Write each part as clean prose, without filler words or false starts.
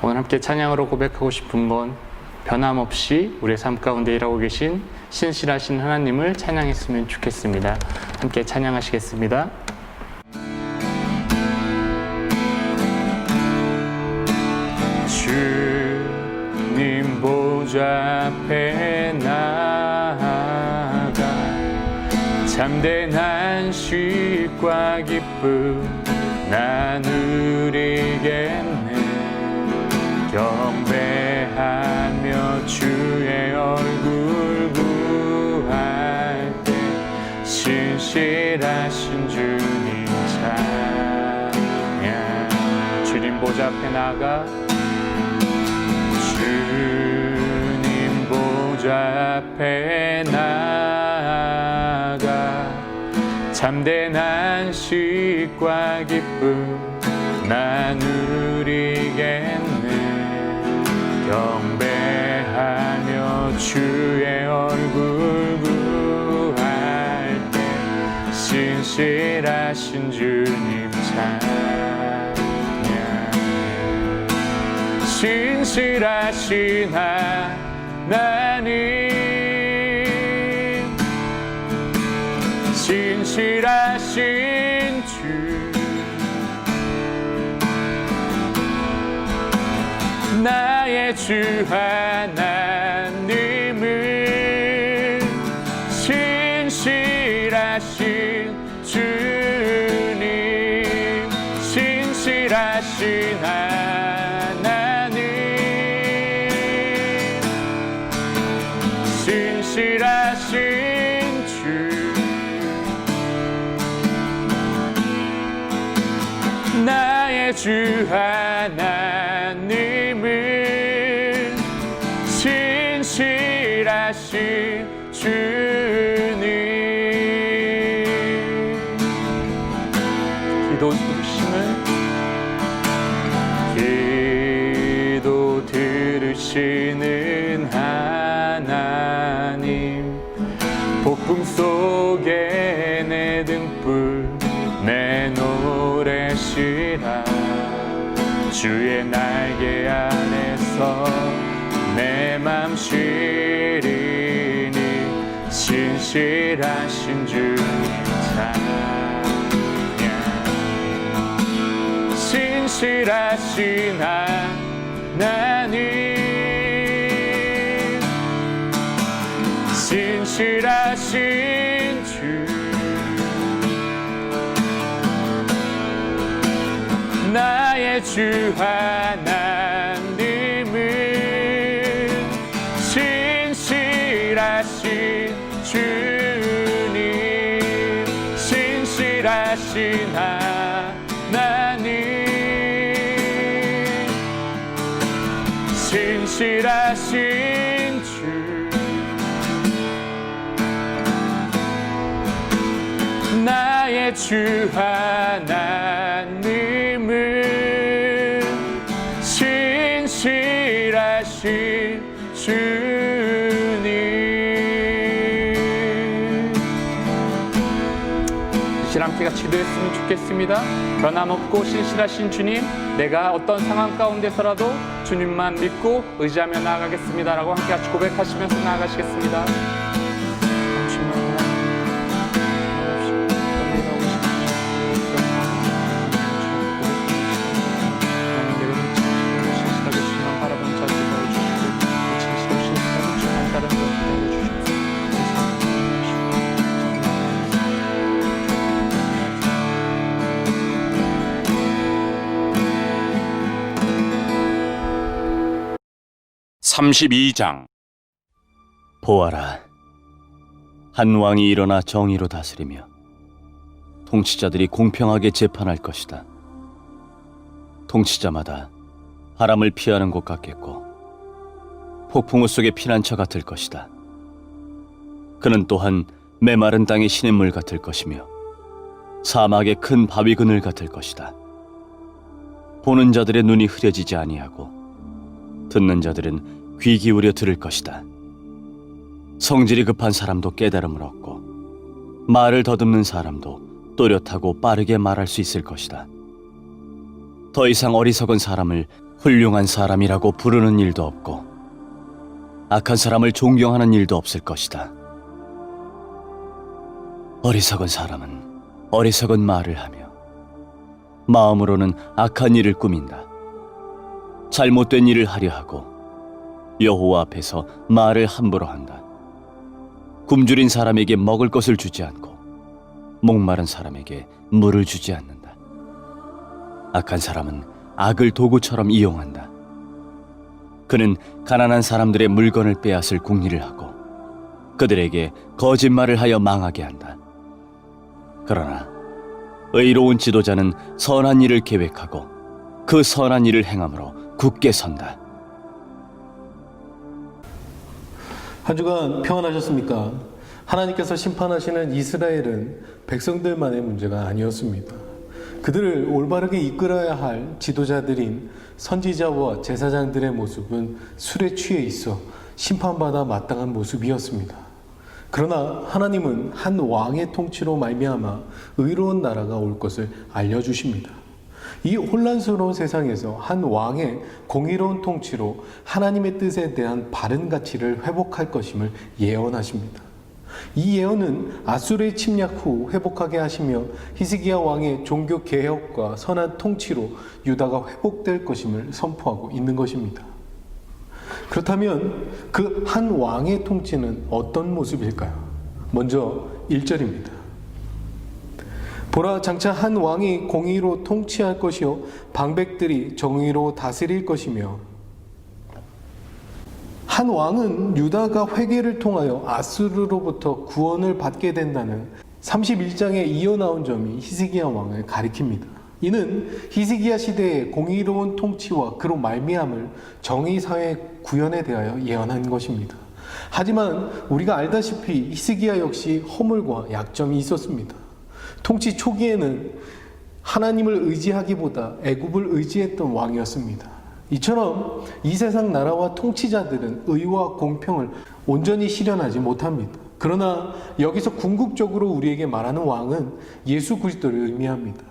오늘 함께 찬양으로 고백하고 싶은 건 변함없이 우리의 삶 가운데 일하고 계신 신실하신 하나님을 찬양했으면 좋겠습니다. 함께 찬양하시겠습니다. 주님 보좌 앞에 나아가 참된 안식과 기쁨 나누리겠네. 경배하며 주의 얼굴 구할 때 신실하신 주님 찬양. 주님 보좌 앞에 나가 주님 보좌 앞에 나가 참된 안식과 기쁨 나누리겠네. 경배하며 주의 얼굴 구할 때 신실하신 주님 찬양. 신실하신 하나님, 신실하신 주, 나의 주 하나님은 신실하신 주님, 신실하신 하나님, 신실하신 주, 나의 주 하나님은 신실하신 주님. 기도 들으시는 하나님, 폭풍 속에 내 등불 내 노래시라. 주의 날개 안에서 내 맘 쉬리니 신실하신 주님 찬양. 신실하신 하나님, 신실하신 주, 나의 주 하나님은 신실하신 주님, 신실하신 하나님, 신실하신 주, 나의 주 하나님은 신실하신 주님. 함께 같이 기도했으면 좋겠습니다. 변함없고 신실하신 주님, 내가 어떤 상황 가운데서라도 주님만 믿고 의지하며 나아가겠습니다 라고 함께 같이 고백하시면서 나아가시겠습니다. (32장) 보아라, 한 왕이 일어나 정의로 다스리며 통치자들이 공평하게 재판할 것이다. 통치자마다 바람을 피하는 것 같겠고 폭풍우 속의 피난처 같을 것이다. 그는 또한 메마른 땅의 시냇물 같을 것이며 사막의 큰 바위 그늘 같을 것이다. 보는 자들의 눈이 흐려지지 아니하고 듣는 자들은 귀 기울여 들을 것이다. 성질이 급한 사람도 깨달음을 얻고 말을 더듬는 사람도 또렷하고 빠르게 말할 수 있을 것이다. 더 이상 어리석은 사람을 훌륭한 사람이라고 부르는 일도 없고 악한 사람을 존경하는 일도 없을 것이다. 어리석은 사람은 어리석은 말을 하며 마음으로는 악한 일을 꾸민다. 잘못된 일을 하려 하고 여호와 앞에서 말을 함부로 한다. 굶주린 사람에게 먹을 것을 주지 않고 목마른 사람에게 물을 주지 않는다. 악한 사람은 악을 도구처럼 이용한다. 그는 가난한 사람들의 물건을 빼앗을 궁리를 하고 그들에게 거짓말을 하여 망하게 한다. 그러나 의로운 지도자는 선한 일을 계획하고 그 선한 일을 행함으로 굳게 선다. 한 주간 평안하셨습니까? 하나님께서 심판하시는 이스라엘은 백성들만의 문제가 아니었습니다. 그들을 올바르게 이끌어야 할 지도자들인 선지자와 제사장들의 모습은 술에 취해 있어 심판받아 마땅한 모습이었습니다. 그러나 하나님은 한 왕의 통치로 말미암아 의로운 나라가 올 것을 알려주십니다. 이 혼란스러운 세상에서 한 왕의 공의로운 통치로 하나님의 뜻에 대한 바른 가치를 회복할 것임을 예언하십니다. 이 예언은 아수르의 침략 후 회복하게 하시며 히스기야 왕의 종교 개혁과 선한 통치로 유다가 회복될 것임을 선포하고 있는 것입니다. 그렇다면 그 한 왕의 통치는 어떤 모습일까요? 먼저 1절입니다. 보라, 장차 한 왕이 공의로 통치할 것이요 방백들이 정의로 다스릴 것이며, 한 왕은 유다가 회개를 통하여 아수르로부터 구원을 받게 된다는 31장에 이어나온 점이 히스기야 왕을 가리킵니다. 이는 히스기야 시대의 공의로운 통치와 그로 말미암을 정의사회 구현에 대하여 예언한 것입니다. 하지만 우리가 알다시피 히스기야 역시 허물과 약점이 있었습니다. 통치 초기에는 하나님을 의지하기보다 애굽을 의지했던 왕이었습니다. 이처럼 이 세상 나라와 통치자들은 의와 공평을 온전히 실현하지 못합니다. 그러나 여기서 궁극적으로 우리에게 말하는 왕은 예수 그리스도를 의미합니다.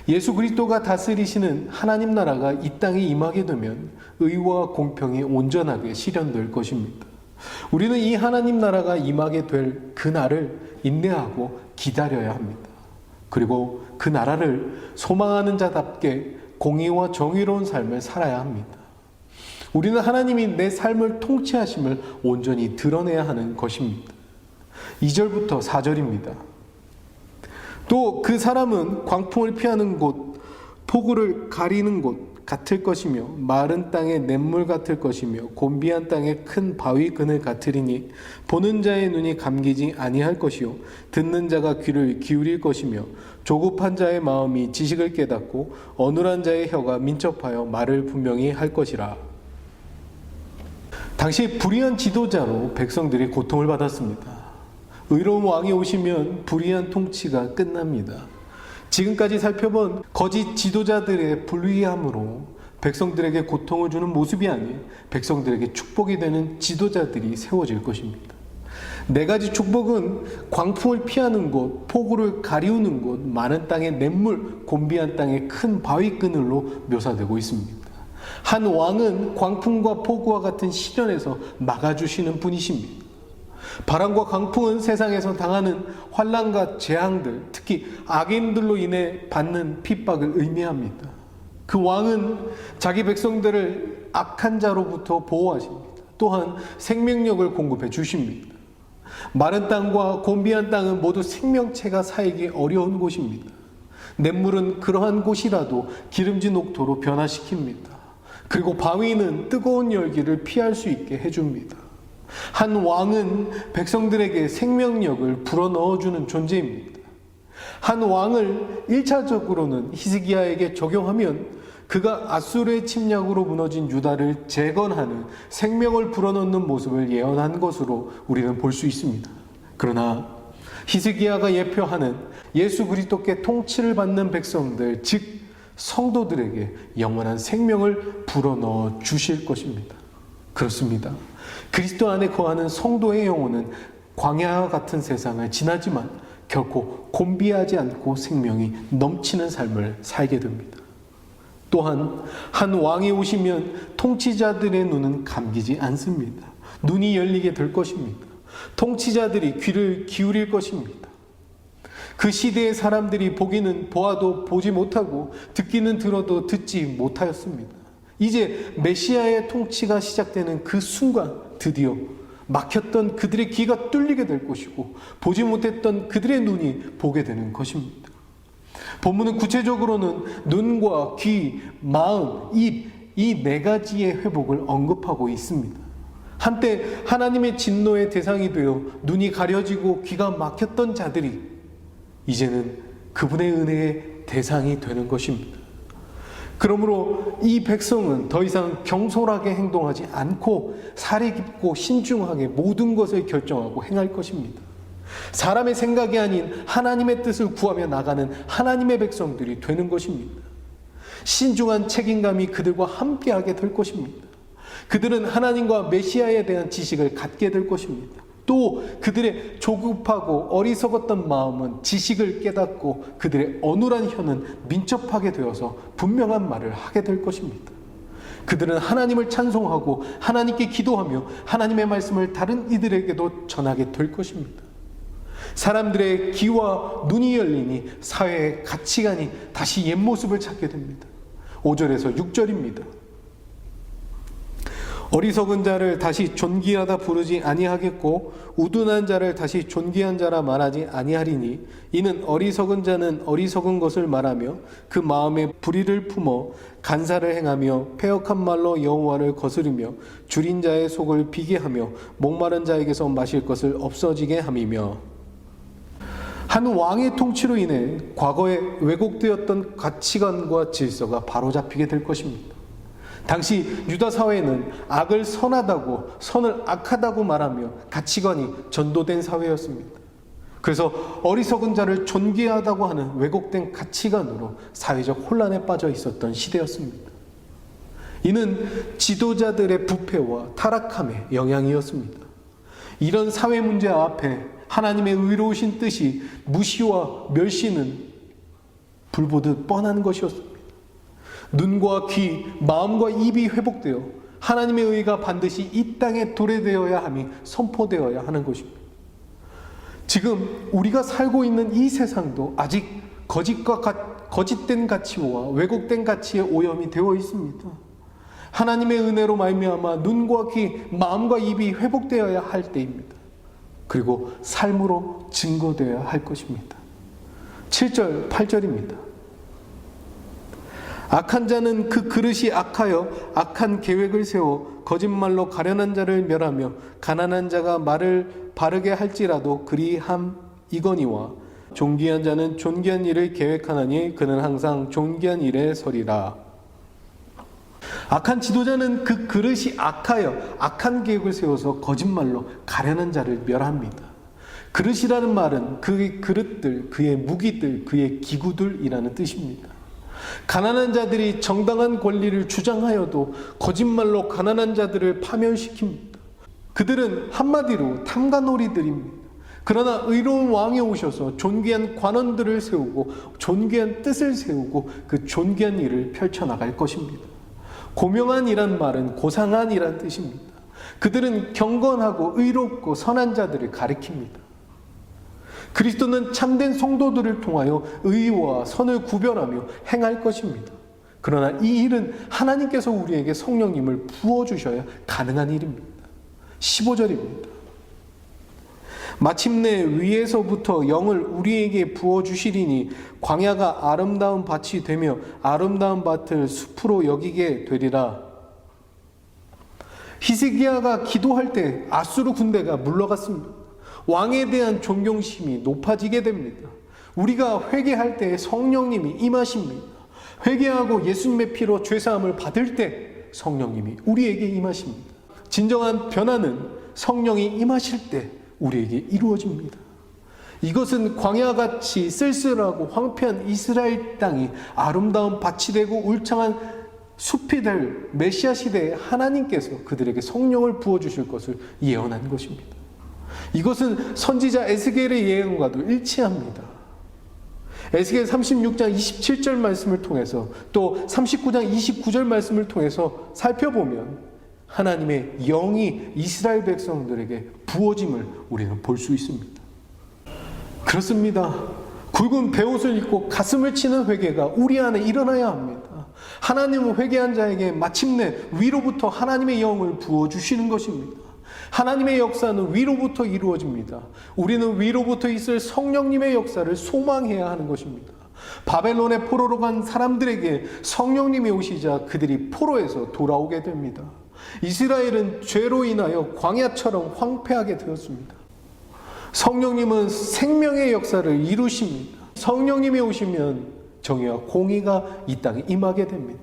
예수 그리스도가 다스리시는 하나님 나라가 이 땅에 임하게 되면 의와 공평이 온전하게 실현될 것입니다. 우리는 이 하나님 나라가 임하게 될 그 날을 인내하고 기다려야 합니다. 그리고 그 나라를 소망하는 자답게 공의와 정의로운 삶을 살아야 합니다. 우리는 하나님이 내 삶을 통치하심을 온전히 드러내야 하는 것입니다. 2절부터 4절입니다. 또 그 사람은 광풍을 피하는 곳, 폭우를 가리는 곳 같을 것이며 마른 땅의 냇물 같을 것이며 곤비한 땅의 큰 바위 그늘 같으리니 보는 자의 눈이 감기지 아니할 것이요 듣는 자가 귀를 기울일 것이며 조급한 자의 마음이 지식을 깨닫고 어눌한 자의 혀가 민첩하여 말을 분명히 할 것이라. 당시 불의한 지도자로 백성들이 고통을 받았습니다. 의로운 왕이 오시면 불의한 통치가 끝납니다. 지금까지 살펴본 거짓 지도자들의 불의함으로 백성들에게 고통을 주는 모습이 아닌 백성들에게 축복이 되는 지도자들이 세워질 것입니다. 네 가지 축복은 광풍을 피하는 곳, 폭우를 가리우는 곳, 많은 땅의 냇물, 곤비한 땅의 큰 바위 그늘로 묘사되고 있습니다. 한 왕은 광풍과 폭우와 같은 시련에서 막아주시는 분이십니다. 바람과 강풍은 세상에서 당하는 환난과 재앙들, 특히 악인들로 인해 받는 핍박을 의미합니다. 그 왕은 자기 백성들을 악한 자로부터 보호하십니다. 또한 생명력을 공급해 주십니다. 마른 땅과 곤비한 땅은 모두 생명체가 살기 어려운 곳입니다. 냇물은 그러한 곳이라도 기름진 옥토로 변화시킵니다. 그리고 바위는 뜨거운 열기를 피할 수 있게 해줍니다. 한 왕은 백성들에게 생명력을 불어넣어주는 존재입니다. 한 왕을 1차적으로는 히스기야에게 적용하면 그가 아수르의 침략으로 무너진 유다를 재건하는 생명을 불어넣는 모습을 예언한 것으로 우리는 볼 수 있습니다. 그러나 히스기야가 예표하는 예수 그리스도께 통치를 받는 백성들, 즉 성도들에게 영원한 생명을 불어넣어 주실 것입니다. 그렇습니다. 그리스도 안에 거하는 성도의 영혼은 광야와 같은 세상을 지나지만 결코 곤비하지 않고 생명이 넘치는 삶을 살게 됩니다. 또한 한 왕이 오시면 통치자들의 눈은 감기지 않습니다. 눈이 열리게 될 것입니다. 통치자들이 귀를 기울일 것입니다. 그 시대의 사람들이 보기는 보아도 보지 못하고 듣기는 들어도 듣지 못하였습니다. 이제 메시아의 통치가 시작되는 그 순간 드디어 막혔던 그들의 귀가 뚫리게 될 것이고 보지 못했던 그들의 눈이 보게 되는 것입니다. 본문은 구체적으로는 눈과 귀, 마음, 입, 이 네 가지의 회복을 언급하고 있습니다. 한때 하나님의 진노의 대상이 되어 눈이 가려지고 귀가 막혔던 자들이 이제는 그분의 은혜의 대상이 되는 것입니다. 그러므로 이 백성은 더 이상 경솔하게 행동하지 않고 사리 깊고 신중하게 모든 것을 결정하고 행할 것입니다. 사람의 생각이 아닌 하나님의 뜻을 구하며 나가는 하나님의 백성들이 되는 것입니다. 신중한 책임감이 그들과 함께하게 될 것입니다. 그들은 하나님과 메시아에 대한 지식을 갖게 될 것입니다. 또 그들의 조급하고 어리석었던 마음은 지식을 깨닫고 그들의 어눌한 혀는 민첩하게 되어서 분명한 말을 하게 될 것입니다. 그들은 하나님을 찬송하고 하나님께 기도하며 하나님의 말씀을 다른 이들에게도 전하게 될 것입니다. 사람들의 귀와 눈이 열리니 사회의 가치관이 다시 옛 모습을 찾게 됩니다. 5절에서 6절입니다. 어리석은 자를 다시 존귀하다 부르지 아니하겠고 우둔한 자를 다시 존귀한 자라 말하지 아니하리니 이는 어리석은 자는 어리석은 것을 말하며 그 마음에 불의를 품어 간사를 행하며 패역한 말로 여호와를 거스르며 줄인 자의 속을 비게 하며 목마른 자에게서 마실 것을 없어지게 함이며 한 왕의 통치로 인해 과거에 왜곡되었던 가치관과 질서가 바로잡히게 될 것입니다. 당시 유다 사회는 악을 선하다고 선을 악하다고 말하며 가치관이 전도된 사회였습니다. 그래서 어리석은 자를 존귀하다고 하는 왜곡된 가치관으로 사회적 혼란에 빠져 있었던 시대였습니다. 이는 지도자들의 부패와 타락함의 영향이었습니다. 이런 사회 문제 앞에 하나님의 의로우신 뜻이 무시와 멸시는 불보듯 뻔한 것이었습니다. 눈과 귀, 마음과 입이 회복되어 하나님의 의가 반드시 이 땅에 도래되어야 함이 선포되어야 하는 것입니다. 지금 우리가 살고 있는 이 세상도 아직 거짓된 가치와 왜곡된 가치에 오염이 되어 있습니다. 하나님의 은혜로 말미암아 눈과 귀, 마음과 입이 회복되어야 할 때입니다. 그리고 삶으로 증거되어야 할 것입니다. 7절, 8절입니다. 악한 자는 그 그릇이 악하여 악한 계획을 세워 거짓말로 가련한 자를 멸하며 가난한 자가 말을 바르게 할지라도 그리함이거니와 존귀한 자는 존귀한 일을 계획하나니 그는 항상 존귀한 일에 서리라. 악한 지도자는 그 그릇이 악하여 악한 계획을 세워서 거짓말로 가련한 자를 멸합니다. 그릇이라는 말은 그의 그릇들, 그의 무기들, 그의 기구들이라는 뜻입니다. 가난한 자들이 정당한 권리를 주장하여도 거짓말로 가난한 자들을 파멸시킵니다. 그들은 한마디로 탐관오리들입니다. 그러나 의로운 왕이 오셔서 존귀한 관원들을 세우고 존귀한 뜻을 세우고 그 존귀한 일을 펼쳐나갈 것입니다. 고명한이란 말은 고상한이란 뜻입니다. 그들은 경건하고 의롭고 선한 자들을 가리킵니다. 그리스도는 참된 성도들을 통하여 의와 선을 구별하며 행할 것입니다. 그러나 이 일은 하나님께서 우리에게 성령님을 부어주셔야 가능한 일입니다. 15절입니다. 마침내 위에서부터 영을 우리에게 부어주시리니 광야가 아름다운 밭이 되며 아름다운 밭을 숲으로 여기게 되리라. 히스기야가 기도할 때 아수르 군대가 물러갔습니다. 왕에 대한 존경심이 높아지게 됩니다. 우리가 회개할 때 성령님이 임하십니다. 회개하고 예수님의 피로 죄사함을 받을 때 성령님이 우리에게 임하십니다. 진정한 변화는 성령이 임하실 때 우리에게 이루어집니다. 이것은 광야같이 쓸쓸하고 황폐한 이스라엘 땅이 아름다운 밭이 되고 울창한 숲이 될 메시아 시대에 하나님께서 그들에게 성령을 부어주실 것을 예언한 것입니다. 이것은 선지자 에스겔의 예언과도 일치합니다. 에스겔 36장 27절 말씀을 통해서 또 39장 29절 말씀을 통해서 살펴보면 하나님의 영이 이스라엘 백성들에게 부어짐을 우리는 볼 수 있습니다. 그렇습니다. 굵은 베옷을 입고 가슴을 치는 회개가 우리 안에 일어나야 합니다. 하나님은 회개한 자에게 마침내 위로부터 하나님의 영을 부어주시는 것입니다. 하나님의 역사는 위로부터 이루어집니다. 우리는 위로부터 있을 성령님의 역사를 소망해야 하는 것입니다. 바벨론의 포로로 간 사람들에게 성령님이 오시자 그들이 포로에서 돌아오게 됩니다. 이스라엘은 죄로 인하여 광야처럼 황폐하게 되었습니다. 성령님은 생명의 역사를 이루십니다. 성령님이 오시면 정의와 공의가 이 땅에 임하게 됩니다.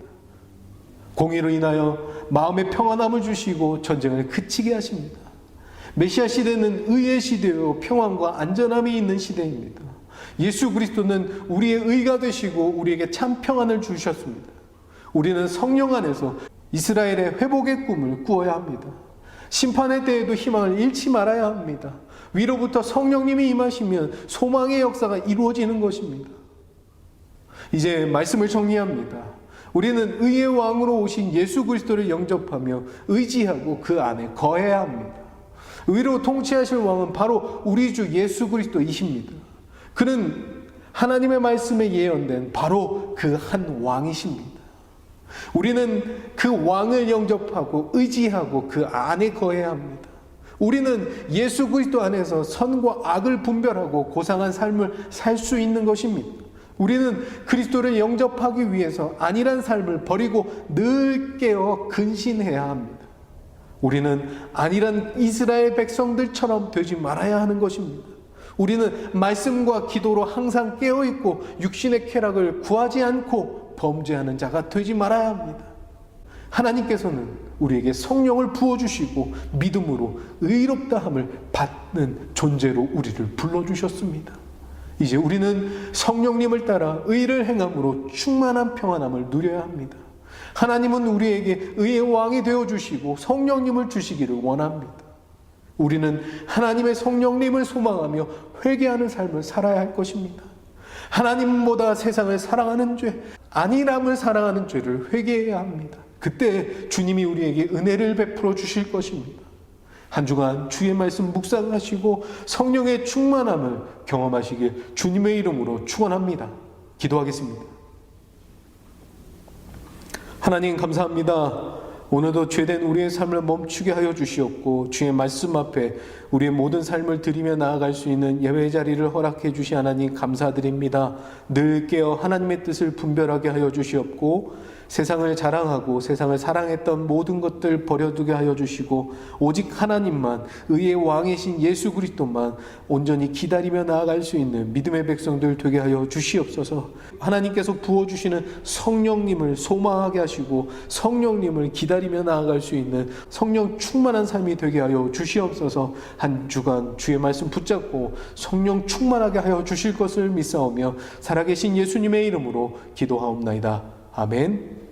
공의로 인하여 마음의 평안함을 주시고 전쟁을 그치게 하십니다. 메시아 시대는 의의 시대요 평안과 안전함이 있는 시대입니다. 예수 그리스도는 우리의 의가 되시고 우리에게 참 평안을 주셨습니다. 우리는 성령 안에서 이스라엘의 회복의 꿈을 꾸어야 합니다. 심판의 때에도 희망을 잃지 말아야 합니다. 위로부터 성령님이 임하시면 소망의 역사가 이루어지는 것입니다. 이제 말씀을 정리합니다. 우리는 의의 왕으로 오신 예수 그리스도를 영접하며 의지하고 그 안에 거해야 합니다. 의로 통치하실 왕은 바로 우리 주 예수 그리스도이십니다. 그는 하나님의 말씀에 예언된 바로 그 한 왕이십니다. 우리는 그 왕을 영접하고 의지하고 그 안에 거해야 합니다. 우리는 예수 그리스도 안에서 선과 악을 분별하고 고상한 삶을 살 수 있는 것입니다. 우리는 그리스도를 영접하기 위해서 안일한 삶을 버리고 늘 깨어 근신해야 합니다. 우리는 안일한 이스라엘 백성들처럼 되지 말아야 하는 것입니다. 우리는 말씀과 기도로 항상 깨어있고 육신의 쾌락을 구하지 않고 범죄하는 자가 되지 말아야 합니다. 하나님께서는 우리에게 성령을 부어주시고 믿음으로 의롭다함을 받는 존재로 우리를 불러주셨습니다. 이제 우리는 성령님을 따라 의를 행함으로 충만한 평안함을 누려야 합니다. 하나님은 우리에게 의의 왕이 되어주시고 성령님을 주시기를 원합니다. 우리는 하나님의 성령님을 소망하며 회개하는 삶을 살아야 할 것입니다. 하나님보다 세상을 사랑하는 죄, 안일함을 사랑하는 죄를 회개해야 합니다. 그때 주님이 우리에게 은혜를 베풀어 주실 것입니다. 한 주간 주의 말씀 묵상하시고 성령의 충만함을 경험하시길 주님의 이름으로 축원합니다. 기도하겠습니다. 하나님 감사합니다. 오늘도 죄된 우리의 삶을 멈추게 하여 주시옵고 주의 말씀 앞에 우리의 모든 삶을 드리며 나아갈 수 있는 예배의 자리를 허락해 주시 하나님 감사드립니다. 늘 깨어 하나님의 뜻을 분별하게 하여 주시옵고 세상을 자랑하고 세상을 사랑했던 모든 것들 버려두게 하여 주시고 오직 하나님만 의의 왕이신 예수 그리스도만 온전히 기다리며 나아갈 수 있는 믿음의 백성들 되게 하여 주시옵소서. 하나님께서 부어주시는 성령님을 소망하게 하시고 성령님을 기다리며 나아갈 수 있는 성령 충만한 삶이 되게 하여 주시옵소서. 한 주간 주의 말씀 붙잡고 성령 충만하게 하여 주실 것을 믿사오며 살아계신 예수님의 이름으로 기도하옵나이다. 아멘.